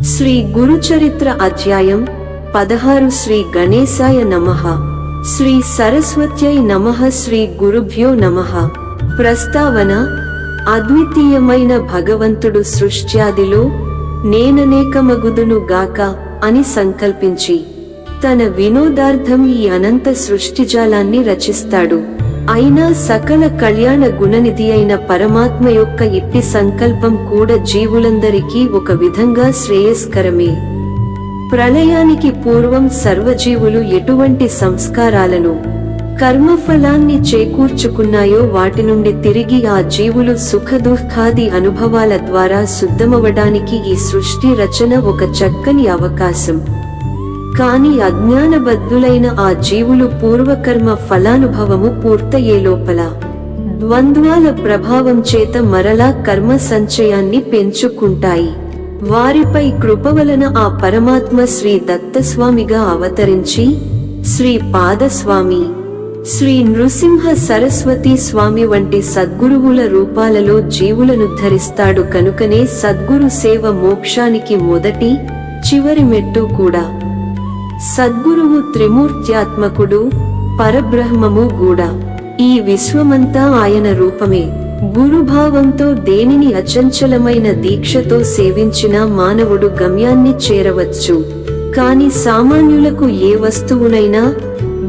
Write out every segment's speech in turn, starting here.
శ్రీ గురుచరిత్ర అధ్యాయం 16 శ్రీ గణేశాయ నమః శ్రీ సరస్వత్యై నమః శ్రీ గురుభ్యో నమః ప్రస్తావన అద్వితీయమైన భగవంతుడు సృష్ట్యాదిలో నేననేకమగుదును గాక అని సంకల్పించి తన వినోదార్థం ఈ అనంత సృష్టిజాలాన్ని రచిస్తాడు. అయినా సకల కళ్యాణ గుణనిధి అయిన పరమాత్మ యొక్క ఇట్టి సంకల్పం కూడా జీవులందరికీ ఒక విధంగా శ్రేయస్కరమే. ప్రళయానికి పూర్వం సర్వజీవులు ఎటువంటి సంస్కారాలను కర్మఫలాన్ని చేకూర్చుకున్నాయో వాటి నుండి తిరిగి ఆ జీవులు సుఖదుఃఖాది అనుభవాల ద్వారా శుద్ధమవడానికి ఈ సృష్టి రచన ఒక చక్కని అవకాశం. కాని అజ్ఞానబద్ధులైన ఆ జీవులు పూర్వకర్మ ఫలానుభవము పూర్తయ్యే లోపల ద్వంద్వాల ప్రభావం చేత మరలా కర్మ సంచయాన్ని పెంచుకుంటాయి. వారిపై కృపవలన ఆ పరమాత్మ శ్రీ దత్తస్వామిగా అవతరించి శ్రీ పాదస్వామి, శ్రీ నృసింహ సరస్వతి స్వామి వంటి సద్గురువుల రూపాలలో జీవులను ధరిస్తాడు. కనుకనే సద్గురు సేవ మోక్షానికి మొదటి చివరి మెట్టు కూడా. సద్గురువు త్రిమూర్త్యాత్మకుడు, పరబ్రహ్మము గూడా. ఈ విశ్వమంతా ఆయన రూపమే. గురుభావంతో దేనిని అచంచలమైన దీక్షతో సేవించినా మానవుడు గమ్యాన్ని చేరవచ్చు. కాని సామాన్యులకు ఏ వస్తువునైనా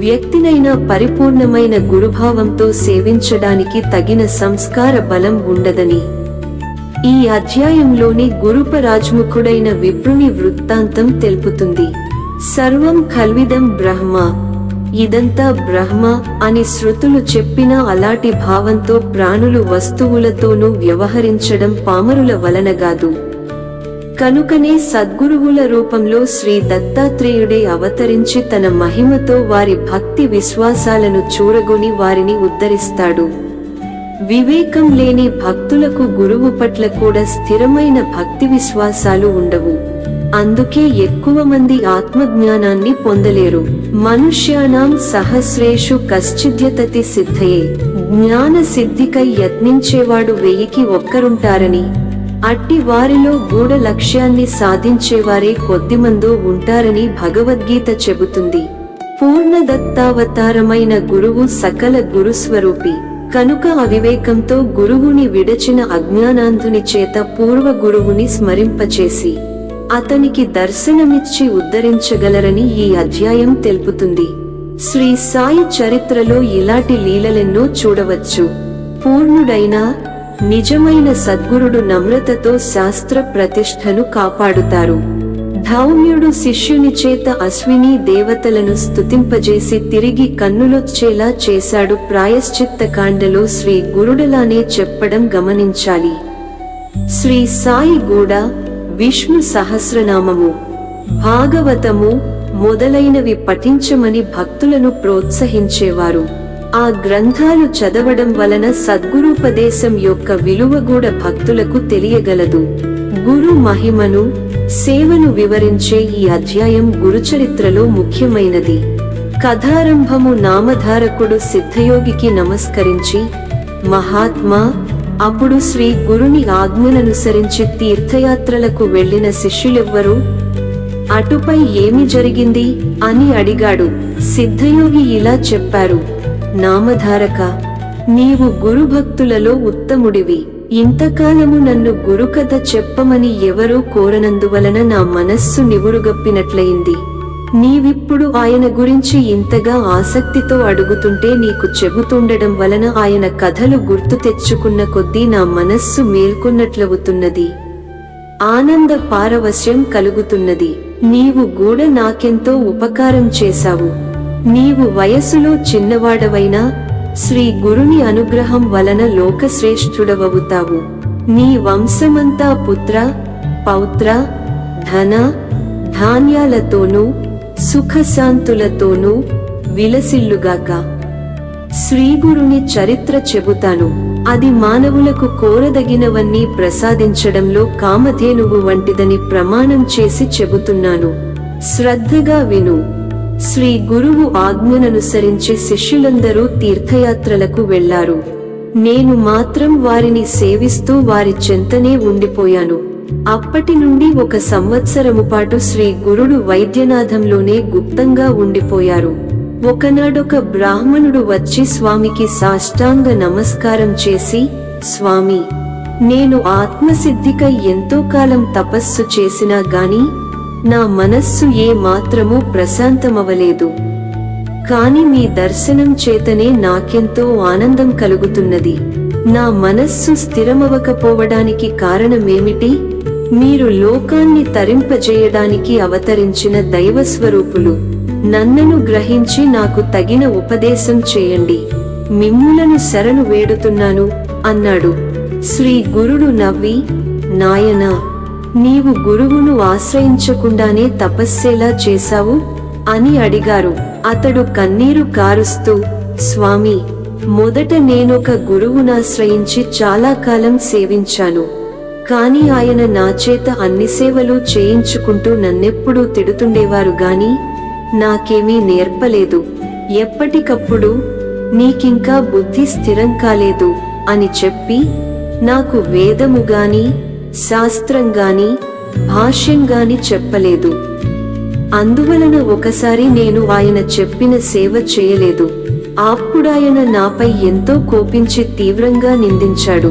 వ్యక్తినైనా పరిపూర్ణమైన గురుభావంతో సేవించడానికి తగిన సంస్కార బలం ఉండదని ఈ అధ్యాయంలోని గురుపరాజ్ముఖుడైన విప్రుని వృత్తాంతం తెలుపుతుంది. సర్వం కల్విదం బ్రహ్మ, ఇదంతా బ్రహ్మ అని శృతులు చెప్పినా అలాంటి భావంతో ప్రాణులు వస్తువులతోనూ వ్యవహరించడం పామరుల వలనగాదు. కనుకనే సద్గురువుల రూపంలో శ్రీ దత్తాత్రేయుడే అవతరించి తన మహిమతో వారి భక్తి విశ్వాసాలను చూరగొని వారిని ఉద్ధరిస్తాడు. వివేకం లేని భక్తులకు గురువు పట్ల కూడా స్థిరమైన భక్తి విశ్వాసాలు ఉండవు. అందుకే ఎక్కువ మంది ఆత్మజ్ఞానాన్ని పొందలేరు. మనుష్యానాం సహస్రేషు కశ్చిద్యతతి సిద్ధయే, జ్ఞాన సిద్ధికై యత్నించేవాడు 1000కి ఒక్కరుంటారని, అట్టి వారిలో గూఢ లక్ష్యాన్ని సాధించేవారే కొద్దిమందో ఉంటారని భగవద్గీత చెబుతుంది. పూర్ణదత్తావతారమైన గురువు సకల గురుస్వరూపి. కనుక అవివేకంతో గురువుని విడచిన అజ్ఞానాంధుని చేత పూర్వ గురువుని స్మరింపచేసి అతనికి దర్శనమిచ్చి ఉద్ధరించగలరని ఈ అధ్యాయం తెలుపుతుంది. శ్రీ సాయి చరిత్రలో ఇలాంటి లీలలెన్నో చూడవచ్చు. పూర్ణుడైన నిజమైన సద్గురుడు నమ్రతతో శాస్త్ర ప్రతిష్టను కాపాడుతారు. ధౌమ్యుడు శిష్యుని చేత అశ్విని దేవతలను స్తుతింపజేసి తిరిగి కన్నులొచ్చేలా చేశాడు. ప్రాయశ్చిత్త కాండలో శ్రీ గురుడలానే చెప్పడం గమనించాలి. శ్రీ సాయి గూడా విష్ణు సహస్రనామము, భాగవతము మొదలైనవి పఠించమని భక్తులను ప్రోత్సహించేవారు. ఆ గ్రంథాలు చదవడం వలన సద్గురుపదేశం యొక్క విలువ కూడా భక్తులకు తెలియగలదు. గురు మహిమను, సేవను వివరించే ఈ అధ్యాయం గురుచరిత్రలో ముఖ్యమైనది. కథారంభము నామధారకుడు సిద్ధయోగికి నమస్కరించి, మహాత్మా, అప్పుడు శ్రీ గురుని ఆజ్ఞననుసరించి తీర్థయాత్రలకు వెళ్లిన శిష్యులెవ్వరు? అటుపై ఏమి జరిగింది అని అడిగాడు. సిద్ధయోగి ఇలా చెప్పారు, నామధారక, నీవు గురుభక్తులలో ఉత్తముడివి. ఇంతకాలము నన్ను గురుకథ చెప్పమని ఎవరూ కోరనందువలన నా మనస్సు నివురుగప్పినట్లయింది. నీవిప్పుడు ఆయన గురించి ఇంతగా ఆసక్తితో అడుగుతుంటే నీకు చెబుతుండడం వలన ఆయన కథలు గుర్తు తెచ్చుకున్న కొద్దీ నా మనస్సు మేల్కొన్నట్లవుతున్నది. ఆనంద పారవశ్యం కలుగుతున్నది. నీవు కూడా నాకెంతో ఉపకారం చేశావు. నీవు వయసులో చిన్నవాడవైనా శ్రీ గురుని అనుగ్రహం వలన లోకశ్రేష్ఠుడవవుతావు. నీ వంశమంతా పుత్ర, పౌత్ర, ధన, ధాన్యాలతోనూ సుఖశాంతులతోనూ విలసిల్లుగాక. శ్రీగురుని చరిత్ర చెబుతాను. అది మానవులకు కోరదగినవన్నీ ప్రసాదించడంలో కామధేనువు వంటిదని ప్రమాణం చేసి చెబుతున్నాను. శ్రద్ధగా విను. శ్రీ గురువు ఆజ్ఞననుసరించి శిష్యులందరూ తీర్థయాత్రలకు వెళ్లారు. నేను మాత్రం వారిని సేవిస్తూ వారి చెంతనే ఉండిపోయాను. అప్పటి నుండి 1 సంవత్సరము పాటు శ్రీ గురుడు వైద్యనాథంలోనే గుప్తంగా ఉండిపోయారు. ఒకనాడొక బ్రాహ్మణుడు వచ్చి స్వామికి సాష్టాంగ నమస్కారం చేసి, స్వామి, నేను ఆత్మసిద్ధికై ఎంతో కాలం తపస్సు చేసినా గాని నా మనస్సు ఏ మాత్రమూ ప్రశాంతమవలేదు. కాని మీ దర్శనం చేతనే నాకెంతో ఆనందం కలుగుతున్నది. నా మనస్సు స్థిరమవకపోవడానికి కారణమేమిటి? మీరు లోకాన్ని తరింపజేయడానికి అవతరించిన దైవస్వరూపులు. నన్నను గ్రహించి నాకు తగిన ఉపదేశం చేయండి. మిమ్ములను శరణు వేడుతున్నాను అన్నాడు. శ్రీ గురుడు నవ్వి, నాయనా, నీవు గురువును ఆశ్రయించకుండానే తపస్సేలా చేశావు అని అడిగారు. అతడు కన్నీరు కారుస్తూ, స్వామి, మొదట నేనొక గురువునాశ్రయించి చాలా కాలం సేవించాను. కాని ఆయన నాచేత అన్ని సేవలు చేయించుకుంటూ నన్నెప్పుడూ తిడుతుండేవారు గాని నాకేమీ నేర్పలేదు. ఎప్పటికప్పుడు నీకింకా బుద్ధి స్థిరం కాలేదు అని చెప్పి నాకు వేదము గాని శాస్త్రం గాని భాష్యం గాని చెప్పలేదు. అందువలన ఒకసారి నేను ఆయన చెప్పిన సేవ చేయలేదు. అప్పుడాయన నాపై ఎంతో కోపించి తీవ్రంగా నిందించాడు.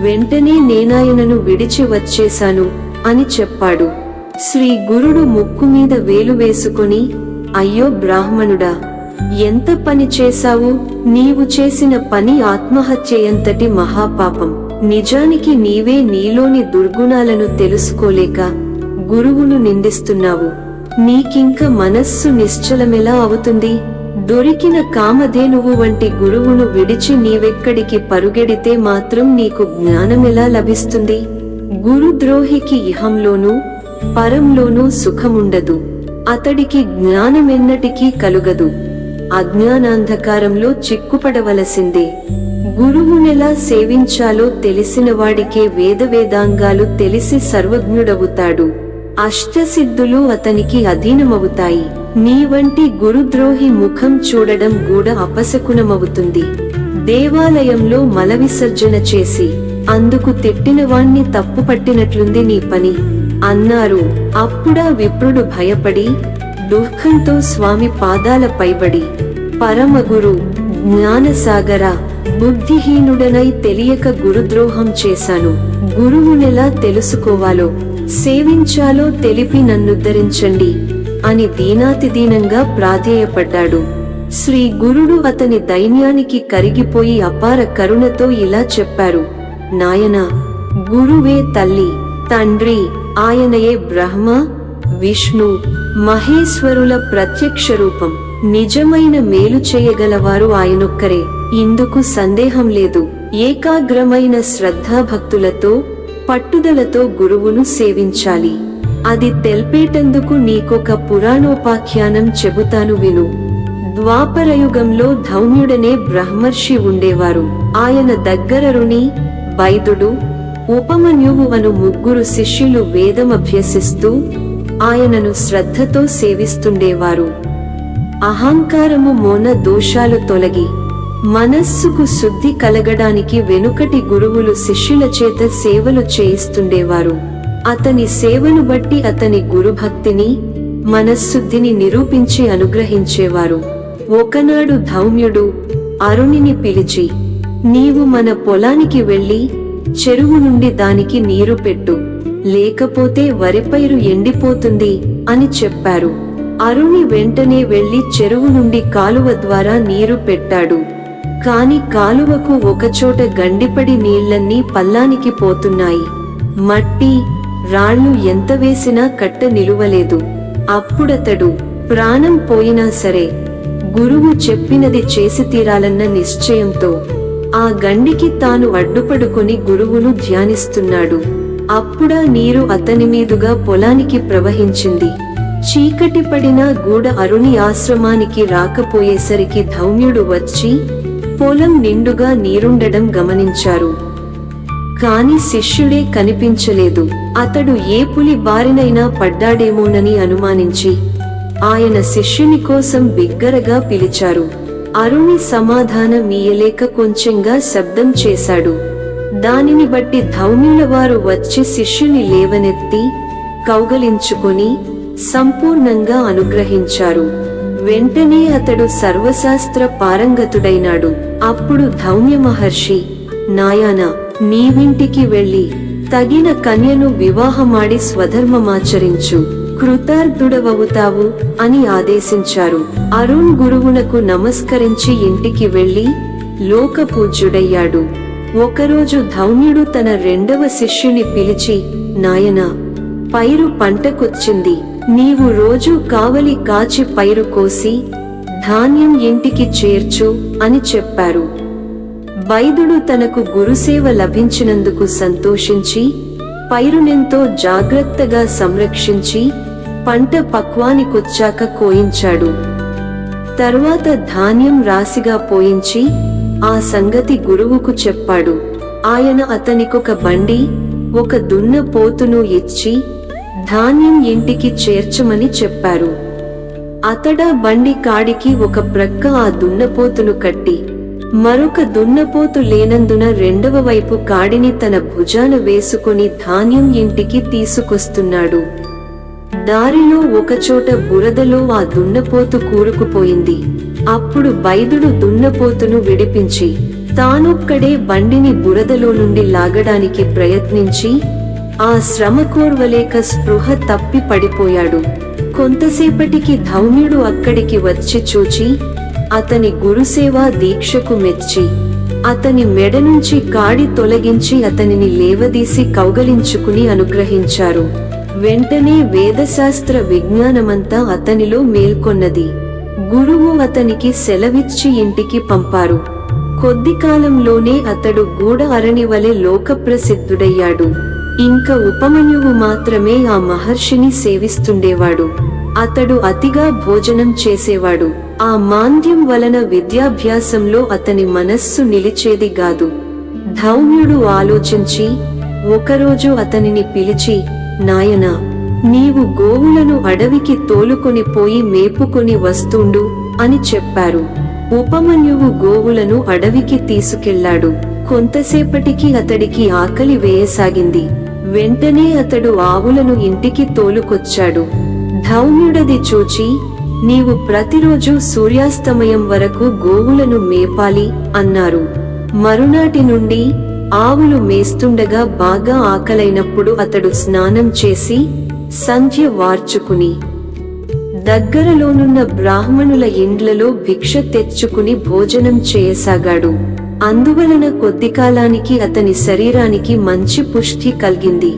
వెంటనే నేనాయనను విడిచి వచ్చేశాను అని చెప్పాడు. శ్రీ గురుడు ముక్కు మీద వేలు వేసుకొని, అయ్యో బ్రాహ్మణుడా, ఎంత పని చేశావు? నీవు చేసిన పని ఆత్మహత్యంతటి మహాపాపం. నిజానికి నీవే నీలోని దుర్గుణాలను తెలుసుకోలేక గురువును నిందిస్తున్నావు. నీకింక మనస్సు నిశ్చలమెలా అవుతుంది? దొరికిన కామధేనువు వంటి గురువును విడిచి నీవెక్కడికి పరుగెడితే మాత్రం నీకు జ్ఞానమెలా లభిస్తుంది? గురుద్రోహికి ఇహంలోనూ పరంలోనూ సుఖముండదు. అతడికి జ్ఞానమెన్నటికీ కలుగదు. అజ్ఞానాంధకారంలో చిక్కుపడవలసిందే. గురువునెలా సేవించాలో తెలిసిన వాడికే వేదవేదాంగాలు తెలిసి సర్వజ్ఞుడవుతాడు. అష్టసిద్ధులు అతనికి అధీనమవుతాయి. నీ వంటి గురుద్రోహి ముఖం చూడడం కూడా అపశకునమవుతుంది. దేవాలయంలో మలవిసర్జన చేసి అందుకు తిట్టినవాణ్ణి తప్పుపట్టినట్లుంది నీ పని అన్నారు. అప్పుడా విప్రుడు భయపడి దుఃఖంతో స్వామి పాదాల పైబడి, పరమగురు, జ్ఞానసాగర, బుద్ధిహీనుడనై తెలియక గురుద్రోహం చేశాను. గురువునెలా తెలుసుకోవాలో సేవించాలో తెలిపి నన్నుద్ధరించండి అని దీనాతిదీనంగా ప్రాధేయపడ్డాడు. శ్రీ గురుడు అతని దైన్యానికి కరిగిపోయి అపార కరుణతో ఇలా చెప్పారు, నాయనా, గురువే తల్లి, తండ్రి, ఆయనయే బ్రహ్మ, విష్ణు, మహేశ్వరుల ప్రత్యక్ష రూపం. నిజమైన మేలు చేయగలవారు ఆయనొక్కరే. ఇందుకు సందేహం లేదు. ఏకాగ్రమైన శ్రద్ధాభక్తులతో పట్టుదలతో గురువును సేవించాలి. అది తెల్పేటందుకు నీకొక పురాణోపాఖ్యానం చెబుతాను విను. ద్వాపరయుగంలో ధౌమ్యుడనే బ్రహ్మర్షి ఉండేవారు. ఆయన దగ్గరరుని, బైదుడు, ఉపమన్యువు అను 3 శిష్యులు వేదమభ్యసిస్తూ ఆయనను శ్రద్ధతో సేవిస్తుండేవారు. అహంకారము మోన దోషాలు తొలగి మనస్సుకు శుద్ధి కలగడానికి వెనుకటి గురువులు శిష్యుల చేత సేవలు చేయిస్తుండేవారు. అతని సేవను బట్టి అతని గురుభక్తిని, మనశ్శుద్ధిని నిరూపించి అనుగ్రహించేవారు. ఒకనాడు ధౌమ్యుడు అరుణిని పిలిచి, నీవు మన పొలానికి వెళ్లి చెరువు నుండి దానికి నీరు పెట్టు, లేకపోతే వరిపైరు ఎండిపోతుంది అని చెప్పారు. అరుణి వెంటనే వెళ్లి చెరువు నుండి కాలువ ద్వారా నీరు పెట్టాడు. కాని కాలువకు ఒకచోట గండిపడి నీళ్లన్నీ పల్లానికి పోతున్నాయి. మట్టి, రాళ్లు ఎంత వేసినా కట్ట నిలువలేదు. అప్పుడతడు ప్రాణం పోయినా సరే గురువు చెప్పినది చేసి తీరాలన్న నిశ్చయంతో ఆ గండికి తాను అడ్డుపడుకొని గురువును ధ్యానిస్తున్నాడు. అప్పుడా నీరు అతని మీదుగా పొలానికి ప్రవహించింది. చీకటి పడినా గూడ అరుణి ఆశ్రమానికి రాకపోయేసరికి ధౌమ్యుడు వచ్చి పొలం నిండుగా నీరుండడం గమనించారు. కాని శిష్యుడే కనిపించలేదు. అతడు ఏ పులి బారినైనా పడ్డాడేమోనని అనుమానించి ఆయన శిష్యుని కోసం బిగ్గరగా పిలిచారు. అరుణి సమాధానమీయలేక కొంచెంగా శబ్దం చేశాడు. దానిని బట్టి ధౌమ్యుల వారు వచ్చి శిష్యుని లేవనెత్తి కౌగలించుకొని సంపూర్ణంగా అనుగ్రహించారు. వెంటనే అతడు సర్వశాస్త్ర పారంగతుడైనాడు. అప్పుడు ధౌమ్య మహర్షి, నాయనా, నీవింటికి వెళ్ళి తగిన కన్యను వివాహమాడి స్వధర్మమాచరించు, కృతార్థుడవవుతావు అని ఆదేశించారు. అరుణ్ గురువునకు నమస్కరించి ఇంటికి వెళ్లి లోకపూజ్యుడయ్యాడు. ఒకరోజు ధౌమ్యుడు తన రెండవ శిష్యుని పిలిచి, నాయనా, పైరు పంటకొచ్చింది, నీవు రోజూ కావలి కాచి పైరు కోసి ధాన్యం ఇంటికి చేర్చు అని చెప్పారు. వైదుడు తనకు గురుసేవ లభించినందుకు సంతోషించి పైరునెంతో జాగ్రత్తగా సంరక్షించి పంట పక్వానికొచ్చాక కోయించాడు. తర్వాత ధాన్యం రాశిగా పోయించి ఆ సంగతి గురువుకు చెప్పాడు. ఆయన అతనికొక బండి, ఒక దున్నపోతును ఇచ్చి ధాన్యం ఇంటికి చేర్చమని చెప్పారు. అతడా బండి కాడికి ఒక ప్రక్క ఆ దున్నపోతును కట్టి, మరొక దున్నపోతు లేనందున రెండవ వైపు కాడిని తన భుజాన వేసుకొని ధాన్యం ఇంటికి తీసుకొస్తున్నాడు. దారిలో ఒకచోట బురదలో ఆ దున్నపోతు కూరుకుపోయింది. అప్పుడు వైదుడు దున్నపోతును విడిపించి తానొక్కడే బండిని బురదలో నుండి లాగడానికి ప్రయత్నించి ఆ శ్రమ కోర్వలేక స్పృహ తప్పి పడిపోయాడు. కొంతసేపటికి ధౌమ్యుడు అక్కడికి వచ్చి చూచి అతని గురుసేవా దీక్షకు మెచ్చి అతని మెడ నుంచి కాడి తొలగించి అతనిని లేవదీసి కౌగలించుకుని అనుగ్రహించారు. వెంటనే వేదశాస్త్ర విజ్ఞానమంతా అతనిలో మేల్కొన్నది. గురువు అతనికి సెలవిచ్చి ఇంటికి పంపారు. కొద్ది కాలంలోనే అతడు గూఢ అరణివలె లోకప్రసిద్ధుడయ్యాడు. ఇంక ఉపమన్యువు మాత్రమే ఆ మహర్షిని సేవిస్తుండేవాడు. అతడు అతిగా భోజనం చేసేవాడు. ఆ మాంద్యం వలన విద్యాభ్యాసంలో అతని మనస్సు నిలిచేది గాదు. ధౌమ్యుడు ఆలోచించి ఒకరోజు అతనిని పిలిచి, నాయనా, నీవు గోవులను అడవికి తోలుకొని పోయి మేపుకొని వస్తుండు అని చెప్పారు. ఉపమన్యువు గోవులను అడవికి తీసుకెళ్లాడు. కొంతసేపటికి అతడికి ఆకలి వేయసాగింది. వెంటనే అతడు ఆవులను ఇంటికి తోలుకొచ్చాడు. ధౌమ్యుడది చూచి, నీవు ప్రతిరోజు సూర్యాస్తమయం వరకు గోవులను మేపాలి అన్నారు. మరునాటి నుండి ఆవులు మేస్తుండగా బాగా ఆకలైనప్పుడు అతడు స్నానం చేసి సంధ్య వార్చుకుని దగ్గరలోనున్న బ్రాహ్మణుల ఇండ్లలో భిక్ష తెచ్చుకుని భోజనం చేయసాగాడు. అందువలన కొద్ది కాలానికి అతని శరీరానికి మంచి పుష్టి కలిగింది.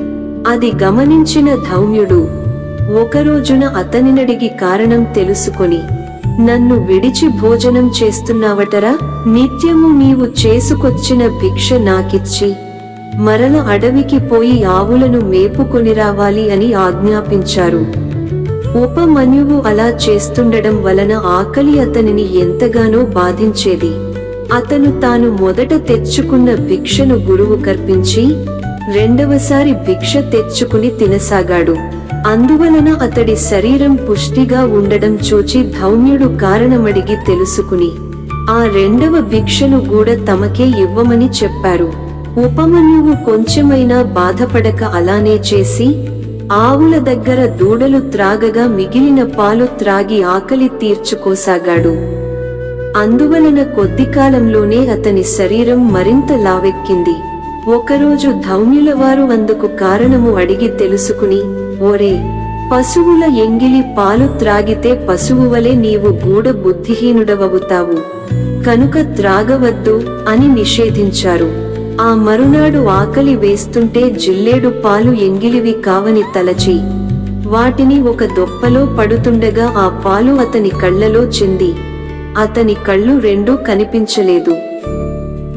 అది గమనించిన ధౌమ్యుడు ఒకరోజున అతనినడిగి కారణం తెలుసుకొని, నన్ను విడిచి భోజనం చేస్తున్నావటరా? నిత్యము నీవు చేసుకొచ్చిన భిక్ష నాకిచ్చి మరల అడవికి పోయి ఆవులను మేపుకొని రావాలి అని ఆజ్ఞాపించారు. ఉపమన్యువు అలా చేస్తుండడం వలన ఆకలి అతనిని ఎంతగానో బాధించేది. అతను తాను మొదట తెచ్చుకున్న భిక్షను గురువు కర్పించి రెండవసారి భిక్ష తెచ్చుకుని తినసాగాడు. అందువలన అతడి శరీరం పుష్టిగా ఉండడం చూచి ధౌమ్యుడు కారణమడిగి తెలుసుకుని ఆ రెండవ భిక్షను కూడా తమకే ఇవ్వమని చెప్పారు. ఉపమన్యువు కొంచెమైనా బాధపడక అలానే చేసి ఆవుల దగ్గర దూడలు త్రాగగా మిగిలిన పాలు త్రాగి ఆకలి తీర్చుకోసాగాడు. అందువలన కొద్ది కాలంలోనే అతని శరీరం మరింత లావెక్కింది. ఒకరోజు ధౌమ్యుల వారు అందుకు కారణము అడిగి తెలుసుకుని, ఓరే, పశువుల ఎంగిలి పాలు త్రాగితే పశువువలే నీవు గూఢ బుద్ధిహీనుడవవుతావు, కనుక త్రాగవద్దు అని నిషేధించారు. ఆ మరునాడు ఆకలి వేస్తుంటే జిల్లేడు పాలు ఎంగిలివి కావని తలచి వాటిని ఒక దొప్పలో పడుతుండగా ఆ పాలు అతని కళ్ళలో చింది అతని కళ్ళు రెండూ కనిపించలేదు.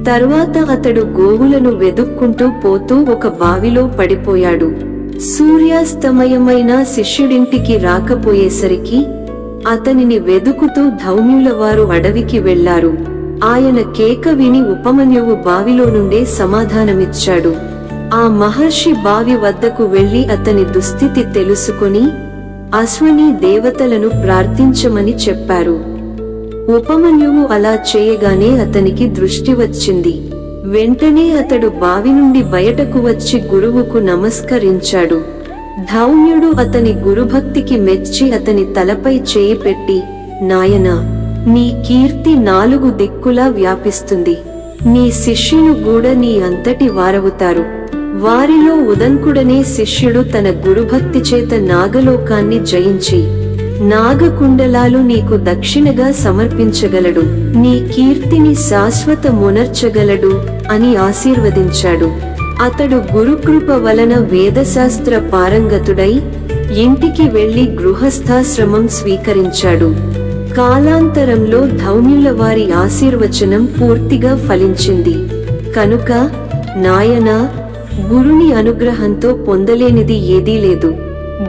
తర్వాత అతడు గోవులను వెదుక్కుంటూ పోతూ ఒక బావిలో పడిపోయాడు. సూర్యాస్తమయమైన శిష్యుడింటికి రాకపోయేసరికి అతనిని వెదుకుతూ ధౌమ్యుల వారు అడవికి వెళ్లారు. ఆయన కేక విని ఉపమన్యువు బావిలో నుండే సమాధానమిచ్చాడు. ఆ మహర్షి బావి వద్దకు వెళ్లి అతని దుస్థితి తెలుసుకుని అశ్విని దేవతలను ప్రార్థించమని చెప్పారు. ఉపమన్యువు అలా చేయగానే అతనికి దృష్టి వచ్చింది. వెంటనే అతడు బావి నుండి బయటకు వచ్చి గురువుకు నమస్కరించాడు. ధౌమ్యుడు అతని గురుభక్తికి మెచ్చి అతని తలపై చేయి పెట్టి, నాయనా, నీ కీర్తి 4 దిక్కులా వ్యాపిస్తుంది. నీ శిష్యులు కూడా నీ అంతటి వారవుతారు. వారిలో ఉదంకుడనే శిష్యుడు తన గురుభక్తి చేత నాగలోకాన్ని జయించి నాగకుండలాలు నీకు దక్షిణగా సమర్పించగలడు. నీ కీర్తిని శాశ్వతమునర్చగలడు అని ఆశీర్వదించాడు. అతడు గురుకృప వలన వేదశాస్త్ర పారంగతుడై ఇంటికి వెళ్లి గృహస్థాశ్రమం స్వీకరించాడు. కాలాంతరంలో ధౌమ్యుల వారి ఆశీర్వచనం పూర్తిగా ఫలించింది. కనుక నాయనా, గురుని అనుగ్రహంతో పొందలేనిది ఏదీ లేదు.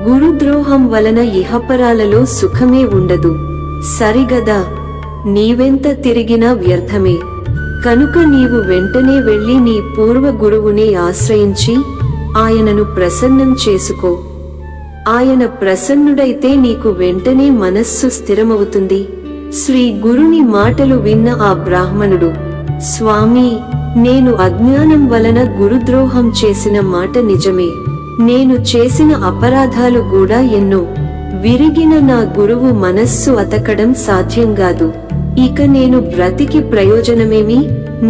గురుద్రోహం వలన ఇహపరాలలో సుఖమే ఉండదు. సరిగదా, నీవెంత తిరిగినా వ్యర్థమే. కనుక నీవు వెంటనే వెళ్లి నీ పూర్వ గురువునే ఆశ్రయించి ఆయనను ప్రసన్నం చేసుకో. ఆయన ప్రసన్నుడైతే నీకు వెంటనే మనస్సు స్థిరమవుతుంది. శ్రీ గురుని మాటలు విన్న ఆ బ్రాహ్మణుడు, స్వామీ, నేను అజ్ఞానం వలన గురుద్రోహం చేసిన మాట నిజమే. నేను చేసిన అపరాధాలు కూడా ఎన్నో. విరిగిన నా గురువు మనస్సు అతకడం సాధ్యంగాదు. ఇక నేను బ్రతికి ప్రయోజనమేమి?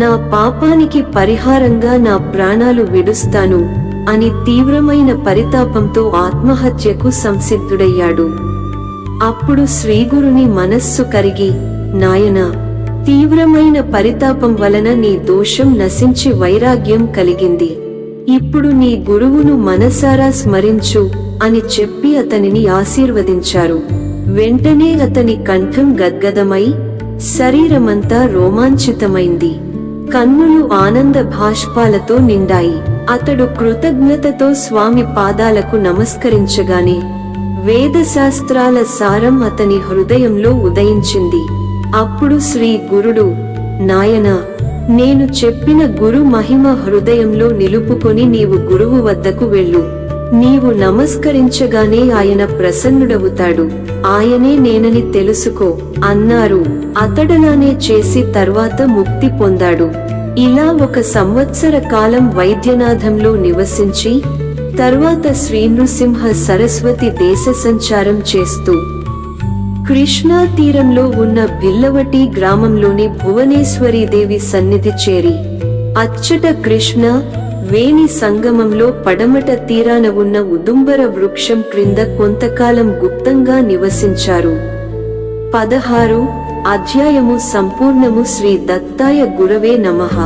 నా పాపానికి పరిహారంగా నా ప్రాణాలు విడుస్తాను అని తీవ్రమైన పరితాపంతో ఆత్మహత్యకు సంసిద్ధుడయ్యాడు. అప్పుడు శ్రీగురుని మనస్సు కరిగి, నాయనా, తీవ్రమైన పరితాపం వలన నీ దోషం నశించి వైరాగ్యం కలిగింది. ఇప్పుడు నీ గురువును మనసారా స్మరించు అని చెప్పి అతనిని ఆశీర్వదించారు. వెంటనే అతని కంఠం గద్గదమై శరీరమంతా రోమాంచితమైంది. కన్నులు ఆనంద భాష్పాలతో నిండాయి. అతడు కృతజ్ఞతతో స్వామి పాదాలకు నమస్కరించగానే వేదశాస్త్రాల సారం అతని హృదయంలో ఉదయించింది. అప్పుడు శ్రీ గురుడు, నాయనా, నేను చెప్పిన గురు మహిమ హృదయంలో నిలుపుకొని నీవు గురువు వద్దకు వెళ్ళు. నీవు నమస్కరించగానే ఆయన ప్రసన్నుడవుతాడు. ఆయనే నేనని తెలుసుకో అన్నారు. అతడలానే చేసి తర్వాత ముక్తి పొందాడు. ఇలా 1 సంవత్సర కాలం వైద్యనాథంలో నివసించి తర్వాత శ్రీనృసింహ సరస్వతి దేశ సంచారం చేస్తూ కృష్ణా తీరంలో ఉన్న బిల్లవటి గ్రామంలోని భువనేశ్వరీదేవి సన్నిధి చేరి అచ్చట కృష్ణ వేణి సంగమంలో పడమట తీరాన ఉన్న ఉదుంబర వృక్షం క్రింద కొంతకాలం గుప్తంగా నివసించారు. 16 అధ్యాయము సంపూర్ణము. శ్రీ దత్తాయ గురవే నమః.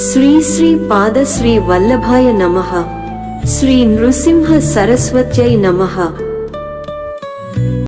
శ్రీ శ్రీ పాద శ్రీ వల్లభాయ నమః. శ్రీ నృసింహ సరస్వత్యై నమః.